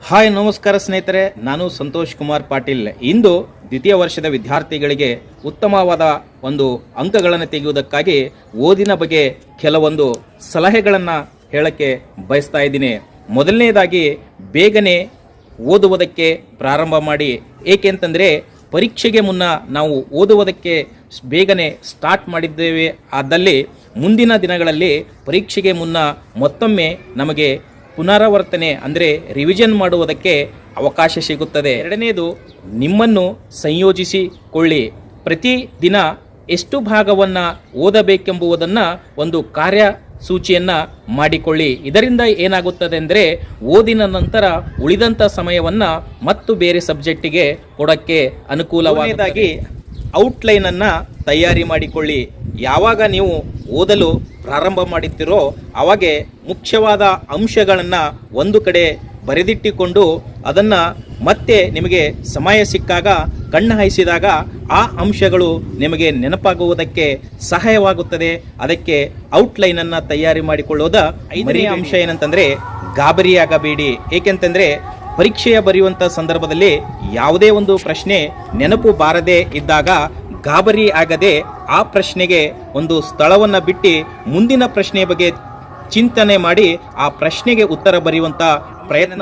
Hi ನಮಸ್ಕಾರ ಸ್ನೇಹಿತರೆ, ನಾನು ಸಂತೋಷ್ ಕುಮಾರ್ ಪಾಟೀಲ್. ಇಂದು ದ್ವಿತೀಯ ವರ್ಷದ ವಿದ್ಯಾರ್ಥಿಗಳಿಗೆ ಉತ್ತಮವಾದ ಒಂದು ಅಂಕಗಳನ್ನು ತೆಗೆಯುವುದಕ್ಕಾಗಿ ಓದಿನ ಬಗ್ಗೆ ಕೆಲವೊಂದು ಸಲಹೆಗಳನ್ನು ಹೇಳಕ್ಕೆ ಬಯಸ್ತಾ ಇದ್ದೀನಿ. ಮೊದಲನೇದಾಗಿ ಬೇಗನೆ ಓದುವುದಕ್ಕೆ ಪ್ರಾರಂಭ ಮಾಡಿ. ಏಕೆಂತಂದರೆ ಪರೀಕ್ಷೆಗೆ ಮುನ್ನ ನಾವು ಓದುವುದಕ್ಕೆ ಬೇಗನೆ ಸ್ಟಾರ್ಟ್ ಮಾಡಿದ್ದೇವೆ ಆದಲ್ಲಿ ಮುಂದಿನ ದಿನಗಳಲ್ಲಿ ಪರೀಕ್ಷೆಗೆ ಮುನ್ನ ಮತ್ತೊಮ್ಮೆ ನಮಗೆ ಪುನರಾವರ್ತನೆ ಅಂದರೆ ರಿವಿಷನ್ ಮಾಡುವುದಕ್ಕೆ ಅವಕಾಶ ಸಿಗುತ್ತದೆ. ಎರಡನೇದು, ನಿಮ್ಮನ್ನು ಸಂಯೋಜಿಸಿಕೊಳ್ಳಿ. ಪ್ರತಿ ದಿನ ಎಷ್ಟು ಭಾಗವನ್ನು ಓದಬೇಕೆಂಬುದನ್ನು ಒಂದು ಕಾರ್ಯಸೂಚಿಯನ್ನು ಮಾಡಿಕೊಳ್ಳಿ. ಇದರಿಂದ ಏನಾಗುತ್ತದೆ ಅಂದರೆ ಓದಿನ ನಂತರ ಉಳಿದಂಥ ಸಮಯವನ್ನು ಮತ್ತು ಬೇರೆ ಸಬ್ಜೆಕ್ಟಿಗೆ ಕೊಡೋಕ್ಕೆ ಅನುಕೂಲವಾಗುತ್ತದೆ. ಔಟ್ಲೈನನ್ನು ತಯಾರಿ ಮಾಡಿಕೊಳ್ಳಿ. ಯಾವಾಗ ನೀವು ಓದಲು ಪ್ರಾರಂಭ ಮಾಡುತ್ತೀರೋ ಅವಾಗೆ ಮುಖ್ಯವಾದ ಅಂಶಗಳನ್ನು ಒಂದು ಕಡೆ ಬರೆದಿಟ್ಟುಕೊಂಡು ಅದನ್ನು ಮತ್ತೆ ನಿಮಗೆ ಸಮಯ ಸಿಕ್ಕಾಗ ಕಣ್ಣು ಹಾಯಿಸಿದಾಗ ಆ ಅಂಶಗಳು ನಿಮಗೆ ನೆನಪಾಗುವುದಕ್ಕೆ ಸಹಾಯವಾಗುತ್ತದೆ. ಅದಕ್ಕೆ ಔಟ್ಲೈನನ್ನು ತಯಾರಿ ಮಾಡಿಕೊಳ್ಳೋದು. ಐದನೇ ಅಂಶ ಏನಂತಂದರೆ ಗಾಬರಿಯಾಗಬೇಡಿ. ಏಕೆಂತಂದರೆ ಪರೀಕ್ಷೆಯ ಬರೆಯುವಂಥ ಸಂದರ್ಭದಲ್ಲಿ ಯಾವುದೇ ಒಂದು ಪ್ರಶ್ನೆ ನೆನಪು ಬಾರದೇ ಇದ್ದಾಗ ಗಾಬರಿ ಆಗದೆ ಆ ಪ್ರಶ್ನೆಗೆ ಒಂದು ಸ್ಥಳವನ್ನು ಬಿಟ್ಟು ಮುಂದಿನ ಪ್ರಶ್ನೆ ಬಗ್ಗೆ ಚಿಂತನೆ ಮಾಡಿ ಆ ಪ್ರಶ್ನೆಗೆ ಉತ್ತರ ಬರೆಯುವಂಥ ಪ್ರಯತ್ನ